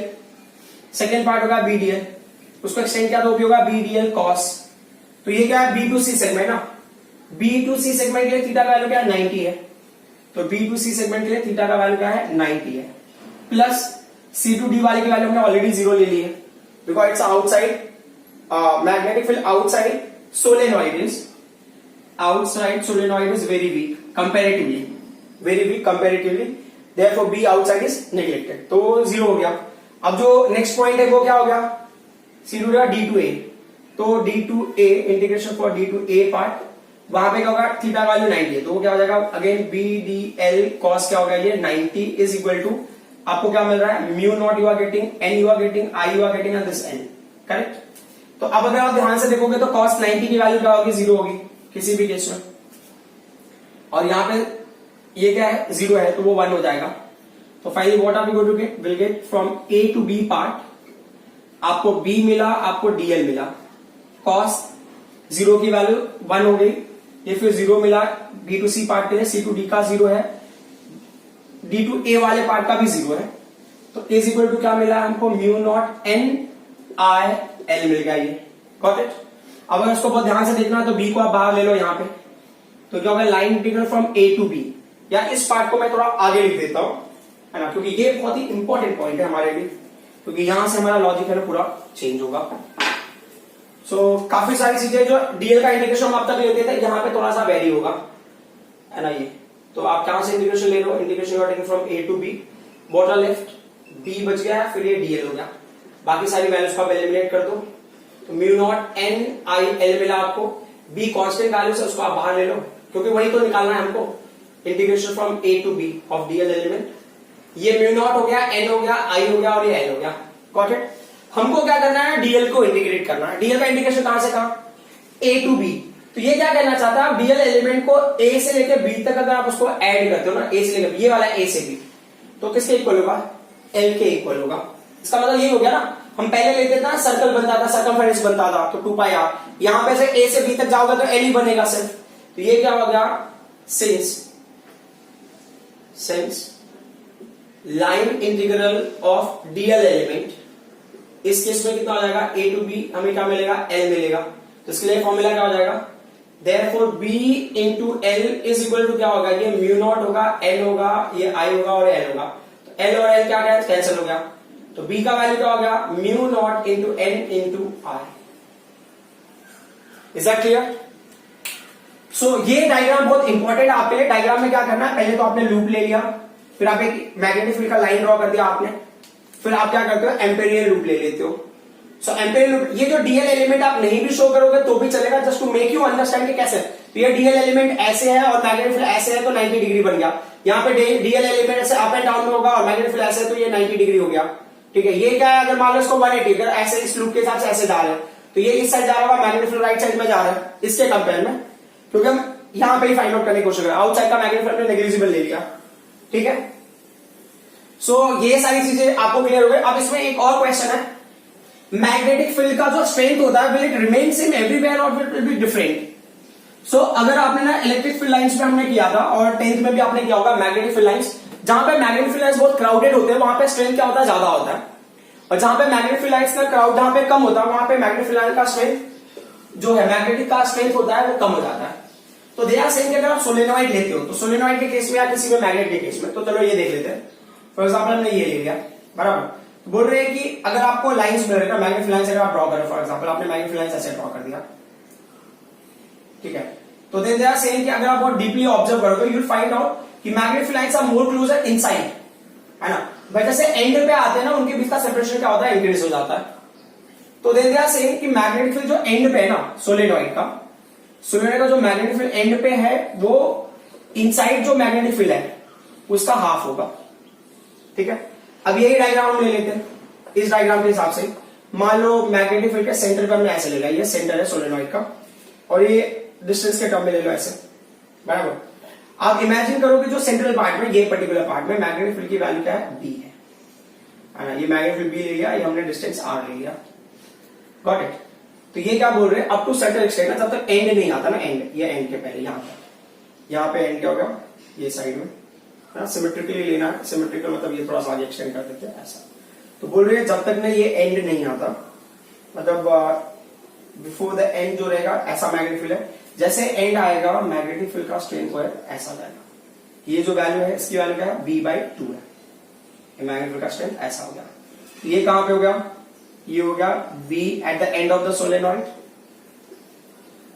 सेकेंड पार्ट होगा BDL, उसको एक्सटेंड किया तो भी होगा BDL cos, तो ये क्या है B टू C सेगमेंट ना, B टू C सेगमेंट के लिए थीटा का वैल्यू क्या है 90 है, तो B टू C सेगमेंट के लिए थीटा का वैल्यू क्या है 90 है, प्लस C टू D वाले की वैल्यू हमने ऑलरेडी 0 ले ली है because it's outside magnetic field outside solenoid is very weak comparatively, therefore B outside is neglected, तो 0 हो गया। अब जो नेक्स्ट पॉइंट है वो क्या हो गया, C to D to A, तो D to A integration for D to A part, वहां पे क्या होगा, थीटा वैल्यू 90 है तो वो क्या हो जाएगा, अगेन BDL cos क्या होगा, ये 90 इज इक्वल टू, आपको क्या मिल रहा है, mu naught you are getting, N you are getting, I you are getting and this N, correct. तो अब अगर आप ध्यान से देखोगे तो cos 90 की वैल्यू क्या होगी, 0 होगी किसी भी केस में, और यहाँ पे ये क्या है 0 है तो वो 1 हो जाएगा। तो finally what are we going to get, will get from A to B part, आपको B मिला, आपको DL मिला, cos 0 की वैल्यू 1 हो गई, ये फिर 0 मिला B टू C पार्ट के लिए, C टू D का 0 है, D टू A वाले पार्ट का भी 0 है, तो इज इक्वल टू क्या मिला हमको, mu naught N I L मिल गया, ये गॉट इट। अब अगर इसको बहुत ध्यान से देखना है तो B को आप बाहर ले लो यहाँ पे, तो क्या होगा, line integral from A to B, या इस पार्ट को मैं थोड़ा आगे लिख देता हूं, है ना, क्योंकि ये बहुत ही इंपॉर्टेंट पॉइंट है हमारे लिए, क्योंकि यहां से हमारा लॉजिक है ना पूरा चेंज होगा। सो काफी सारी चीजें जो डीएल का इंटीग्रेशन हम अब तक लेते थे यहाँ पे थोड़ा सा वेरी होगा, है ना, ये तो आप कहां से इंटीग्रेशन ले रहे हो, integration you are taking from A to B, bottom left B बच गया है, फिर ये डीएल हो गया, बाकी सारी वैल्यूज को आप एलिमिनेट कर दो, तो mu naught N I L मिला आपको, B कांस्टेंट वैल्यू से उसको आप बाहर ले लो क्योंकि वही तो निकालना है हमको, integration from A to B of DL element, ये म्यू नॉट हो गया, एन हो गया, आई हो गया और ये एल हो गया, गॉट इट। हमको क्या करना है, डीएल को इंटीग्रेट करना है, डीएल का इंटीग्रेशन कहां से कहां, A टू B, तो ये क्या कहना चाहता है, डीएल एलिमेंट को A से लेकर B तक अगर आप उसको ऐड करते हो ना, A से लेकर ये वाला A से B, तो किसके इक्वल होगा, L के इक्वल होगा। इसका मतलब ये हो गया ना, हम पहले लेते थे ना सर्कल बनता था, सर्कमफेरेंस बनता था, तो 2 पाई आर, यहां पे से A से B तक जाओगे तो L ही बनेगा सिर्फ, तो ये क्या हो गया, since line integral of DL element, इस केस में कितना हो जाएगा, A टू B हमें क्या मिलेगा, L मिलेगा, तो इसके लिए फॉर्मूला क्या हो जाएगा, therefore B into L is equal to क्या होगा, ये म्यू नॉट होगा, N होगा, ये I होगा और L होगा, तो L और L क्या गया, कैंसिल हो गया, तो B का वैल्यू क्या हो गया, mu naught into N into I। Is that clear. So ये डायग्राम बहुत इंपॉर्टेंट है आपके लिए। डायग्राम में क्या करना है, पहले तो आपने लूप ले लिया, फिर आप एक मैग्नेटिक फील्ड का लाइन ड्रॉ कर दिया आपने, फिर आप क्या करते हो, एम्पेरियल लूप ले लेते हो। सो एम्पेरियल लूप, ये जो डीएल एलिमेंट आप नहीं भी शो करोगे तो भी चलेगा, just to make you understand कि कैसे, तो ये डीएल एलिमेंट ऐसे है और मैग्नेटिक फील्ड ऐसे है तो 90 डिग्री बन गया, यहाँ पे डीएल एलिमेंट ऐसे अप एंड डाउन में होगा और मैग्नेटिक फील्ड ऐसे है तो ये 90 डिग्री हो गया, ठीक है। ये क्या है, अगर मान लो इसको 180, अगर ऐसे इस लूप के हिसाब से ऐसे जा रहे हैं तो ये इस साइड जा रहा होगा, मैग्नेटिक फील्ड राइट साइड में जा रहा है इसके कंपेयर में, क्योंकि हम यहां पे ही फाइंड आउट करने की कोशिश कर रहे हैं, आउटसाइड का मैग्नेटिक फील्ड नेग्लिजिबल ले लिया, ठीक है। सो ये सारी चीजें आपको क्लियर हो गई। अब इसमें एक और क्वेश्चन है, मैग्नेटिक फील्ड का जो स्ट्रेंथ होता है, will it remain same everywhere और विल बी डिफरेंट। सो अगर आपने ना इलेक्ट्रिक फील्ड लाइंस पे हमने किया था और 10th में भी आपने किया होगा, मैग्नेटिक फील्ड लाइंस, जहां पे मैग्नेटिक फील्ड लाइंस बहुत क्राउडेड होते हैं वहां पे स्ट्रेंथ क्या होता है, ज्यादा होता है, और जहां पे मैग्नेटिक फील्ड लाइंस का क्राउड जहां पे कम होता है वहां पे मैग्नेटिक फील्ड लाइन का स्ट्रेंथ जो है, मैग्नेटिक का स्ट्रेंथ होता है वो कम हो जाता है। तो दे आर सेइंग कि अगर आप सोलेनॉइड लेते हो तो सोलेनॉइड के केस में या किसी भी मैग्नेट के केस में, तो चलो ये देख लेते हैं। फॉर एग्जाम्पल हमने ये ले लिया, बराबर, बोल रहे हैं कि अगर आपको लाइंस मिल रहे हैं, मैग्नेटिक लाइंस अगर आप ड्रॉ करें, फॉर एग्जांपल आपने मैग्नेटिक लाइंस ऐसे ड्रॉ कर दिया, ठीक है, तो देन दे आर सेइंग कि अगर आप बहुत डीपली ऑब्जर्व करोगे यू विल फाइंड आउट कि magnetic lines are more closer inside, है ना, बट जैसे एंड पे आते हैं ना उनके बीच का सेपरेशन क्या होता है, इंक्रीज हो जाता है। तो देन दे आर सेइंग कि मैग्नेटिक फील्ड जो एंड पे है ना सोलेनॉइड का जो मैग्नेटिक फील्ड एंड पे है वो इनसाइड जो मैग्नेटिक फील्ड है उसका हाफ होगा, ठीक है। अब यही डायग्राम हम ले लेते हैं, इस डायग्राम के हिसाब से मान लो मैग्नेटिक फील्ड के सेंटर पे हमने ऐसे ले लिया, ये सेंटर है सोलेनॉइड का और ये डिस्टेंस के टर्म में ले लो ऐसे, बराबर। आप इमेजिन करो कि जो सेंट्रल पार्ट में, ये पर्टिकुलर पार्ट में मैग्नेटिक फील्ड की वैल्यू क्या है, बी है ना, ये मैग्नेटिक फील्ड बी ले लिया, ये हमने डिस्टेंस आर ले लिया, गॉट इट। तो ये क्या बोल रहे हैं, अप टू सर्टेन एक्सटेंट ना, जब तक एंड नहीं आता ना, एंड, ये एंड के पहले यहाँ पे एंड क्या होगा, ये साइड में, है ना, सिमेट्रिकली लेना है, सिमेट्रिकल मतलब ये थोड़ा सा आगे एक्सटेंड कर देते हैं ऐसा। तो बोल रहे हैं जब तक ना ये एंड नहीं आता, मतलब बिफोर द एंड जो रहेगा ऐसा मैग्नेटिक फील्ड है, जैसे एंड आएगा मैग्नेटिक फील्ड का स्ट्रेंथ को है ऐसा जाएगा, ये जो वैल्यू है इसकी वैल्यू क्या है, b/2 है, मैग्नेटिक फील्ड का स्ट्रेंथ ऐसा हो गया। ये कहां पे हो गया, ये हो गया B at the end of the solenoid,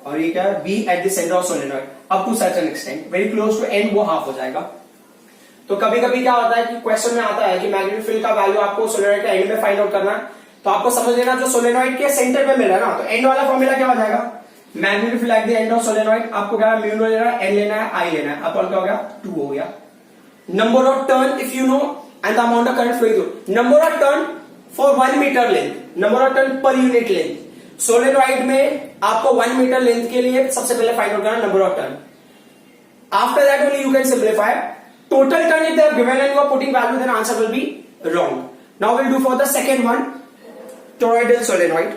और ये क्या है B at the centre of solenoid up to certain extent, very close to end, वो हाफ हो जाएगा। तो कभी कभी क्या होता है कि क्वेश्चन में आता है कि मैग्नेटिक फील्ड का वैल्यू आपको सोलेनॉइड के एंड में फाइंड आउट करना है, तो आपको समझ लेना जो सोलेनॉइड के सेंटर पे मिल रहा है ना, तो एंड वाला फॉर्मूला क्या हो जाएगा, magnetic field at the end of solenoid, आपको क्या म्यू नो लेना है, एन लेना है, आई लेना है, अपॉन क्या हो गया 2 हो गया। Number of turn if you know and the amount of current flow through, number of turn for 1 metre length, number of turn per unit length, solenoid में आपको 1 मीटर लेंथ के लिए सबसे पहले फाइंड आउट करना number of turn, after that only you can simplify total turn if they are given and you are putting value, then answer will be wrong. Now we'll do for the second one, toroidal solenoid.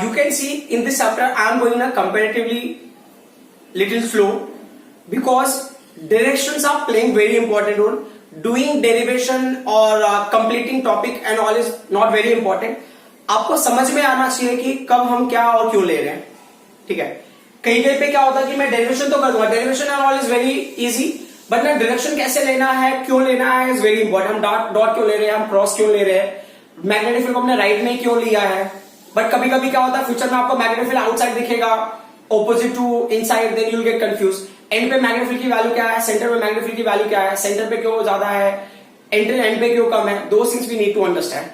You can see in this chapter I am going a comparatively little slow because directions are playing very important role. Doing derivation or completing topic and all is not very important. आपको समझ में आना चाहिए कि कब हम क्या और क्यों ले रहे हैं, ठीक है। कहीं कहीं पे क्या होता है कि मैं डेरिवेशन तो कर दूंगा, derivation and all is very easy, but ना डायरेक्शन कैसे लेना है, क्यों लेना है इज वेरी इंपॉर्टेंट। हम डॉट क्यों ले रहे हैं, हम क्रॉस क्यों ले रहे हैं, मैग्नेटिक फील्ड को हमने राइट में क्यों लिया है। बट कभी कभी क्या होता है फ्यूचर में आपको मैग्नेटिक फील्ड आउटसाइड दिखेगा opposite to inside, then you will get confuse. And पे मैग्नेटिक फील्ड की वैल्यू क्या है, सेंटर में मैग्नेटिक फील्ड की वैल्यू क्या है, सेंटर पे क्यों ज्यादा है, एंड पे क्यों कम है, दो things we need to understand.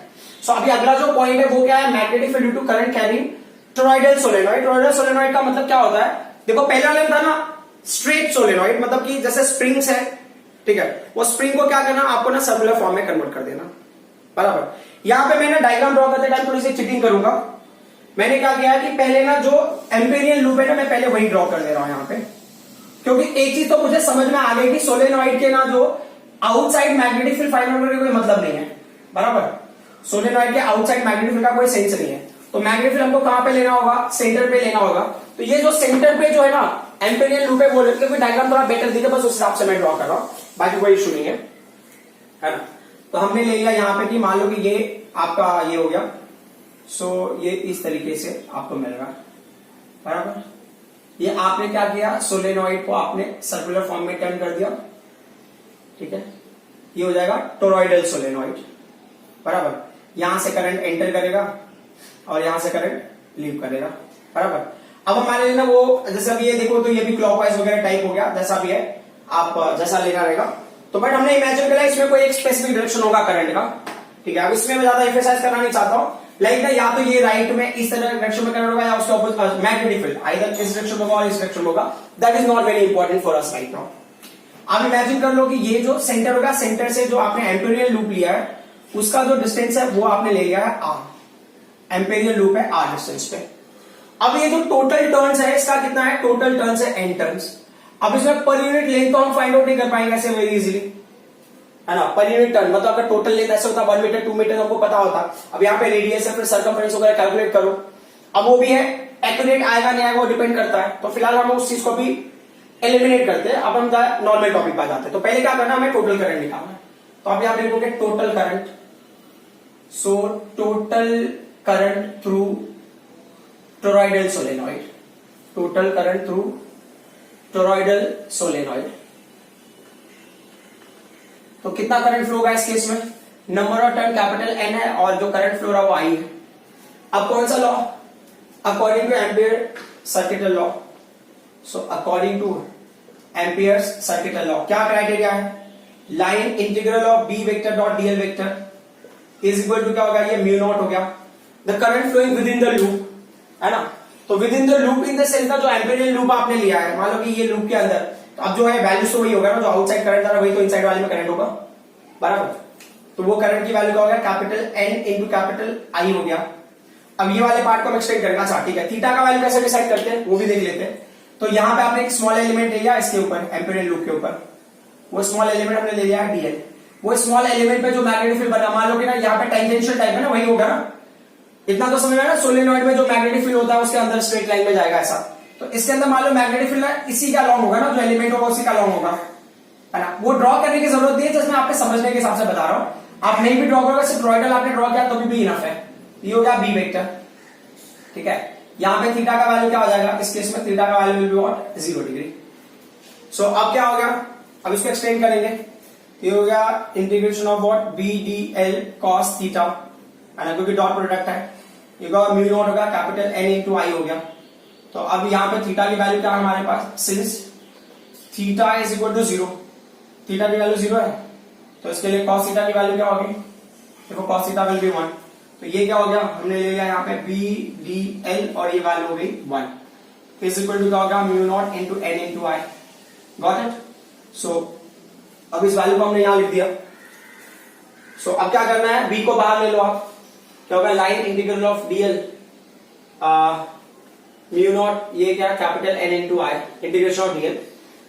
So अभी अगला जो पॉइंट है वो क्या है, magnetic field due to current carrying toroidal solenoid. Toroidal solenoid का मतलब क्या होता है, देखो पहला वाला था ना स्ट्रेट सोलेनॉइड, मतलब कि जैसे स्प्रिंग्स है, ठीक है, वो स्प्रिंग को क्या करना आपको ना सर्कुलर फॉर्म में कन्वर्ट कर देना, बराबर। यहां पे मैंने डायग्राम ड्रॉ करते टाइम थोड़ी सी चीटिंग करूंगा। मैंने क्या किया कि पहले ना जो एम्पेरियल लूप है ना मैं पहले वही ड्रॉ कर दे रहा हूं यहां पे, क्योंकि एक चीज तो मुझे समझ में आ गई कि सोलेनॉइड के ना जो outside magnetic field find out करने का कोई मतलब नहीं है, बराबर। सोलेनॉइड के आउटसाइड मैग्नेटिक फील्ड का कोई सेंस नहीं है, तो मैग्नेटिक फील्ड हमको कहां पे लेना होगा, सेंटर पे लेना होगा। तो ये जो सेंटर पे जो है ना एम्पेरियल लूप है, बोले क्योंकि डायग्राम थोड़ा बेटर दिखे, बस उस हिसाब से मैं ड्रॉ कर रहा हूं, बाकी कोई इशू नहीं है ना। तो हमने ले लिया यहाँ पे कि मान लो कि ये आपका ये हो गया, सो ये इस तरीके से आपको मिल रहा है, बराबर। ये आपने क्या किया, सोलेनॉइड को आपने सर्कुलर फॉर्म में टर्न कर दिया, ठीक है, ये हो जाएगा टोरॉइडल सोलेनॉइड, बराबर। यहां से करंट एंटर करेगा और यहां से करंट लीव करेगा, बराबर। अब हमारे लेना वो जैसे अब ये देखो तो ये भी क्लॉकवाइज वगैरह टाइप हो गया, जैसा भी है आप जैसा लेना रहेगा। तो बट हमने इमेजिन करा इसमें कोई एक स्पेसिफिक डायरेक्शन होगा करंट का, ठीक है। अब इसमें मैं ज्यादा एम्फेसाइज करना नहीं चाहता हूं, लाइक ना या तो ये राइट में इस तरह डायरेक्शन में करंट होगा या उसके ऑपोजिट मैग्नेटिक फील्ड आइदर इस डायरेक्शन होगा और इस डायरेक्शन होगा, that is not very important for us right now. आप इमेजिन कर लो कि ये जो सेंटर होगा, सेंटर से जो आपने एम्पेरियल लूप लिया है उसका जो डिस्टेंस है वो आपने ले लिया है आर, एम्पेरियल लूप है आर डिस्टेंस पे। अब ये जो टोटल टर्न्स है इसका कितना है, टोटल टर्न्स है n टर्न्स। अब इसमें पर यूनिट लेंथ तो हम फाइंड आउट नहीं कर पाएंगे ऐसे वेरी इजीली, है ना। पर यूनिट टर्न मतलब अगर टोटल लेंथ ऐसे होता 1 मीटर 2 मीटर हमको पता होता। अब यहाँ पे रेडियस है, फिर सर्कमफ्रेंस वगैरह कैलकुलेट करो, अब वो भी है एक्यूरेट आएगा नहीं आएगा वो डिपेंड करता है। तो फिलहाल हम उस चीज को भी एलिमिनेट करते हैं, अब हम नॉर्मल टॉपिक पर जाते हैं। तो पहले क्या करना, हमें टोटल करंट निकालना है। तो अभी आप लिखोगे total current, so total current through toroidal solenoid, total current through toroidal solenoid. तो कितना करंट फ्लो होगा इस केस में, number of turn capital N है और जो करंट फ्लो रहा वो आई है। अब कौन सा law? According to ampere circuital law. So according to ampere circuital law क्या क्राइटेरिया है? Line integral of B vector dot DL vector is equal to क्या होगा? ये म्यू नॉट हो गया the current flowing within the loop, है ना। तो within the loop in the sense का जो एम्पिरियल लूप आपने लिया है, मान लो कि ये लूप के अंदर, तो अब जो है वैल्यू तो वही होगा ना, जो आउटसाइड करंट था वही तो इनसाइड वाले में करंट होगा, बराबर। तो वो करंट की वैल्यू क्या हो गया? Capital N into capital I हो गया। अब ये वाले पार्ट को हम एक्सटेंड करना चाहते हैं, थीटा का वैल्यू कैसे डिसाइड करते हैं वो भी देख लेते हैं। तो यहां पे आपने एक स्मॉल एलिमेंट लिया इसके ऊपर, एम्पिरियल लूप के ऊपर, वो स्मॉल एलिमेंट हमने ले लिया है डीएल। वो स्मॉल एलिमेंट पे जो मैग्नेटिक फील्ड बना, मान लो कि ना यहाँ पे टेंजेंशियल टाइप है ना, वही होगा ना, इतना तो समझ में ना। सोलेनॉइड में जो मैग्नेटिक फील्ड होता है उसके अंदर स्ट्रेट लाइन में जाएगा ऐसा, तो इसके अंदर मान लो मैग्नेटिक फील्ड इसी का लॉन्ग होगा ना, जो एलिमेंट होगा उसी का लॉन्ग होगा, है ना। वो ड्रॉ करने की जरूरत नहीं है, जस्ट मैं आपके समझने के हिसाब से बता रहा हूं। आप नहीं भी ड्रॉ करोगे, सिर्फ टॉरॉइडल आपने ड्रॉ किया तो भी इनफ है। ये हो गया बी वेक्टर, ठीक है। यहां पे थीटा का वैल्यू क्या हो जाएगा? इस केस में थीटा का वैल्यू विल बी व्हाट? 0 डिग्री। सो अब क्या हो गया? अब इसको एक्सटेंड करेंगे, ये हो गया integration of what? B D L cos theta, है ना, क्योंकि डॉट प्रोडक्ट है। ये म्यू नॉट होगा कैपिटल एन इंटू आई हो गया। तो अब यहां पे थीटा की वैल्यू क्या है हमारे पास? Since theta is equal to 0, theta की वैल्यू 0 है, तो इसके लिए कॉस थीटा की वैल्यू क्या होगी? देखो कॉस थीटा विल बी 1। तो ये क्या हो गया? हमने ले लिया यहाँ पे बी डी एल और ये वैल्यू हो गई 1 इज इक्वल टू क्या होगा? Mu naught into N into I. Got it? So अब इस वैल्यू को हमने यहां लिख दिया। सो अब क्या करना है? बी को बाहर ले लो आप, क्या होगा? Line integral of DL mu naught, ये क्या? Capital N into I, integration of DL.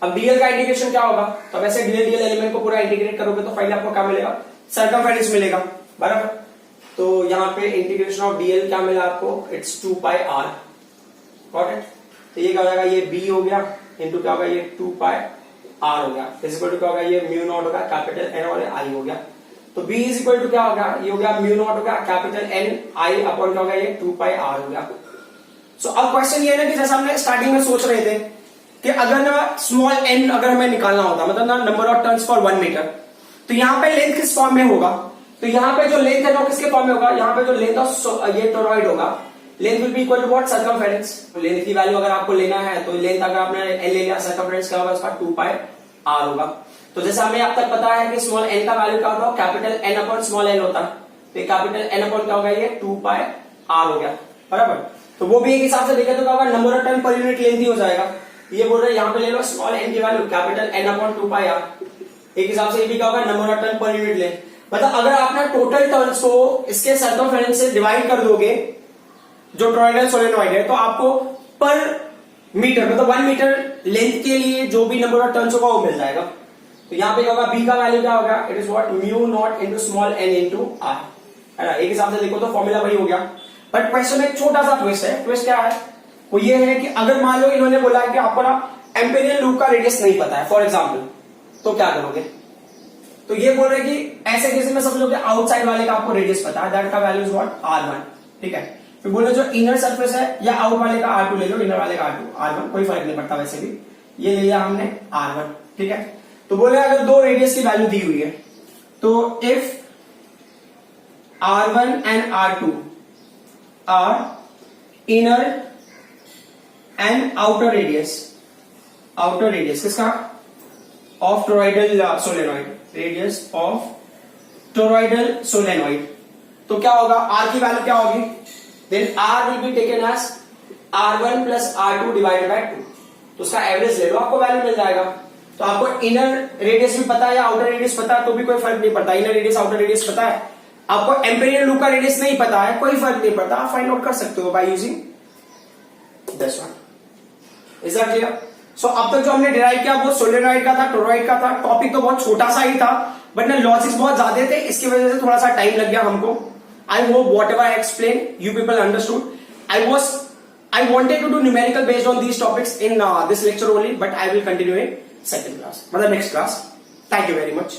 अब डीएल का इंटीग्रेशन क्या होगा? तो वैसे डीएल एलिमेंट को पूरा इंटीग्रेट करोगे तो फाइनली आपको क्या मिलेगा? सर्कमफेरेंस मिलेगा, बराबर। तो यहाँ पे इंटीग्रेशन ऑफ डीएल क्या मिला आपको? It's 2 pi R. Got it? तो ये क्या हो जाएगा? ये बी हो गया इंटू क्या होगा? ये 2 पाई आर हो गया, इज इक्वल टू क्या होगा? ये म्यू नॉट होगा कैपिटल एन और आई हो गया। तो बी इज इक्वल टू क्या होगा? ये हो गया म्यू नॉट होगा कैपिटल एन आई अपॉन क्या होगा? ये 2 पाई आर हो गया। सो अब क्वेश्चन ये है ना कि जैसा हमने स्टार्टिंग में सोच रहे थे कि अगर ना स्मॉल एन अगर हमें निकालना होता, मतलब ना number of turns for 1 metre, तो यहाँ पे लेंथ किस फॉर्म में होगा? तो यहाँ पे जो लेंथ है वो किसके फॉर्म में होगा? यहाँ पे जो लेंथ ऑफ ये टोरॉइड होगा, length will be equal to what? Circumference. Length की वैल्यू अगर आपको लेना है तो लेंथ अगर आपने एल ले लिया, सर्कमफेरेंस क्या होगा उसका? 2 पाई आर होगा। तो जैसे हमें अब तक पता है कि स्मॉल एन का वैल्यू क्या होगा? Capital N upon small N होता है, तो कैपिटल एन अपॉन क्या होगा? ये 2 पाई आर हो गया, बराबर। तो वो भी एक हिसाब से देखें तो क्या होगा? Number of turn per unit length ही हो जाएगा। ये बोल रहे हैं यहाँ पे ले लो स्मॉल एन की value capital N upon 2 pi R, एक हिसाब से ये भी क्या होगा? Number of turn per unit length. मतलब अगर आपने टोटल टर्न्स को इसके सर्कमफेरेंस से डिवाइड कर दोगे जो टॉरॉइडल सोलेनॉइड है, तो आपको पर मीटर मतलब 1 मीटर लेंथ के लिए जो भी नंबर ऑफ टर्न्स होगा वो मिल जाएगा। तो यहाँ पे क्या होगा? बी का वैल्यू क्या होगा? It is what? Mu naught into small N into R, है ना। एक हिसाब से देखो तो फॉर्मूला वही हो गया। बट क्वेश्चन में एक छोटा सा ट्विस्ट है। ट्विस्ट क्या है? वो ये है कि अगर मान लो इन्होंने बोला है कि आपको ना एम्पेरियल लूप का रेडियस नहीं पता है फॉर एग्जाम्पल, तो क्या करोगे? तो ये बोल रहे हैं कि ऐसे केस में समझ लो कि आउटसाइड वाले का आपको रेडियस पता है, दैट का वैल्यू इज व्हाट? R1, ठीक है। फिर बोले जो इनर सरफेस है या आउट वाले का R2 ले लो, इनर वाले का R1, कोई फर्क नहीं पड़ता वैसे भी। ये ले लिया हमने R1, ठीक है। तो बोले अगर दो रेडियस की वैल्यू दी हुई है, तो if R1 and R2 are inner and outer radius किसका? Of toroidal solenoid, radius of toroidal solenoid. तो क्या होगा? आर की वैल्यू क्या होगी? Then R will be taken as R1 plus R2 divided by 2। तो उसका एवरेज ले लो, आपको वैल्यू मिल जाएगा। तो आपको इनर रेडियस भी पता है या आउटर रेडियस पता है तो भी कोई फर्क नहीं पड़ता। इनर रेडियस आउटर रेडियस पता है, आपको एम्पेरियल लूप का रेडियस नहीं पता है, कोई फर्क नहीं पड़ता, आप फाइंड आउट कर सकते हो by using this one. Is that clear? So अब तक जो हमने डिराइव किया वो सोलेनॉइड का था, टोरॉइड का था। टॉपिक तो बहुत छोटा सा ही था, बट ना लॉजिक्स बहुत ज्यादा थे, इसकी वजह से थोड़ा सा टाइम लग गया हमको। I hope what ever I explain you people understood. I wanted to do numerical based on these topics in this lecture only, but I will continue in second class, मतलब next class. Thank you very much.